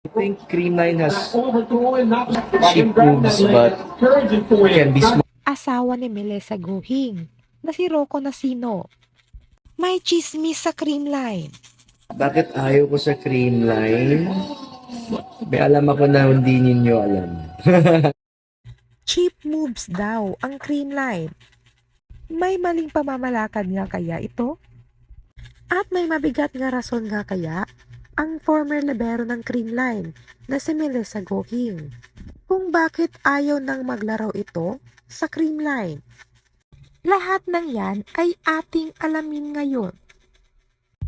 I think Creamline has cheap moves but can be smart. Asawa ni Melissa Guhing na si Rocco Nasino. May chismis sa Creamline. Bakit ayaw ko sa Creamline? May alam ako na hindi ninyo alam. Cheap moves daw ang Creamline. May maling pamamalakad nga kaya ito? At may mabigat nga rason nga kaya ang former libero ng Creamline na si Melissa Guhing kung bakit ayaw nang maglaro ito sa Creamline. Lahat ng yan ay ating alamin ngayon.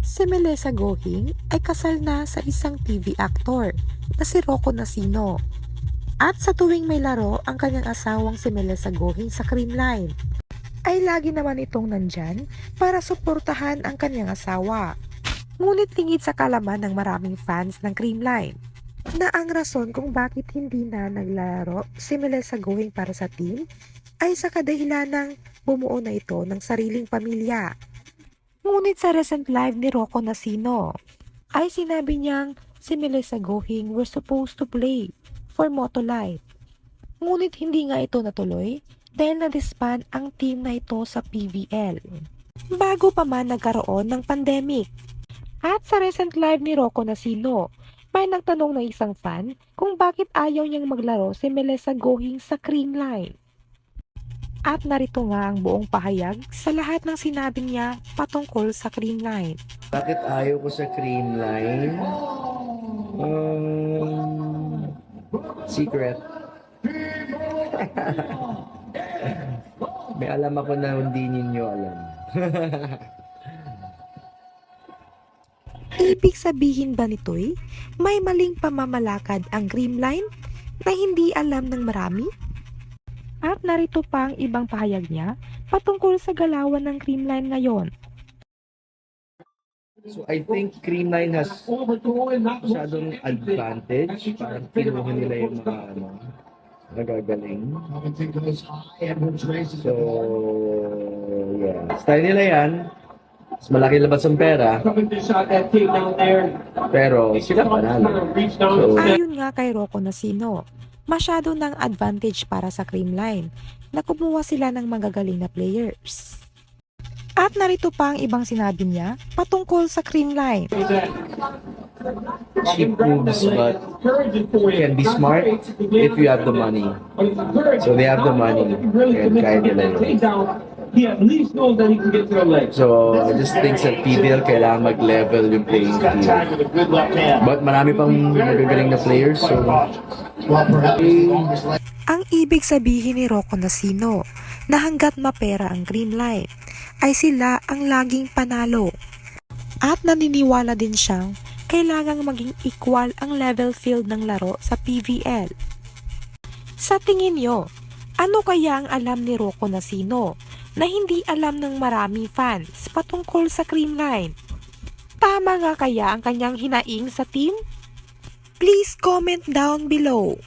Si Melissa Guhing ay kasal na sa isang TV actor na si Rocco Nasino. At sa tuwing may laro ang kanyang asawang si Melissa Guhing sa Creamline, ay lagi naman itong nandyan para suportahan ang kanyang asawa. Ngunit tingid sa kalaman ng maraming fans ng Creamline na ang rason kung bakit hindi na naglalaro si Melissa Guhing para sa team ay sa kadahilan ng bumuo na ito ng sariling pamilya. Ngunit sa recent live ni Rocco Nasino ay sinabi niyang si Melissa Guhing were supposed to play for Motolife. Ngunit hindi nga ito natuloy dahil na-disband ang team na ito sa PVL bago pa man nagkaroon ng pandemic. At sa recent live ni Rocco Nasino, may nagtanong ng isang fan kung bakit ayaw niyang maglaro si Melissa Guhing sa Creamline. At narito nga ang buong pahayag sa lahat ng sinabi niya patungkol sa Creamline. Bakit ayaw ko sa Creamline? Secret. May alam ako na hindi ninyo alam. Ibig sabihin ba nito'y may maling pamamalakad ang Creamline na hindi alam ng marami? At narito pa ang ibang pahayag niya patungkol sa galawan ng Creamline ngayon. So I think Creamline has masyadong advantage. Parang kinuha nila yung mga nagagaling. So, yeah. Style nila yan. Mas malaki labas ang pera. Pero sila panalo. So, Ayon nga kay Rocco Nasino, masyado ng advantage para sa Creamline na kumuha sila ng magagaling na players. At narito pa ang ibang sinabi niya patungkol sa Creamline. cheap moves but can be smart if you have the money. So they have the money and kaya nila yun. He at least knows that he can get to the legs. So I just think sa PBL kailangan mag-level yung playing field. But marami pang magagaling na players so Ang ibig sabihin ni Rocco Nasino na hanggat mapera ang Creamline ay sila ang laging panalo. At naniniwala din siyang kailangang maging equal ang level field ng laro sa PVL. Sa tingin nyo, ano kaya ang alam ni Rocco Nasino na hindi alam ng maraming fans patungkol sa Creamline? Tama nga kaya ang kanyang hinaing sa team? Please comment down below.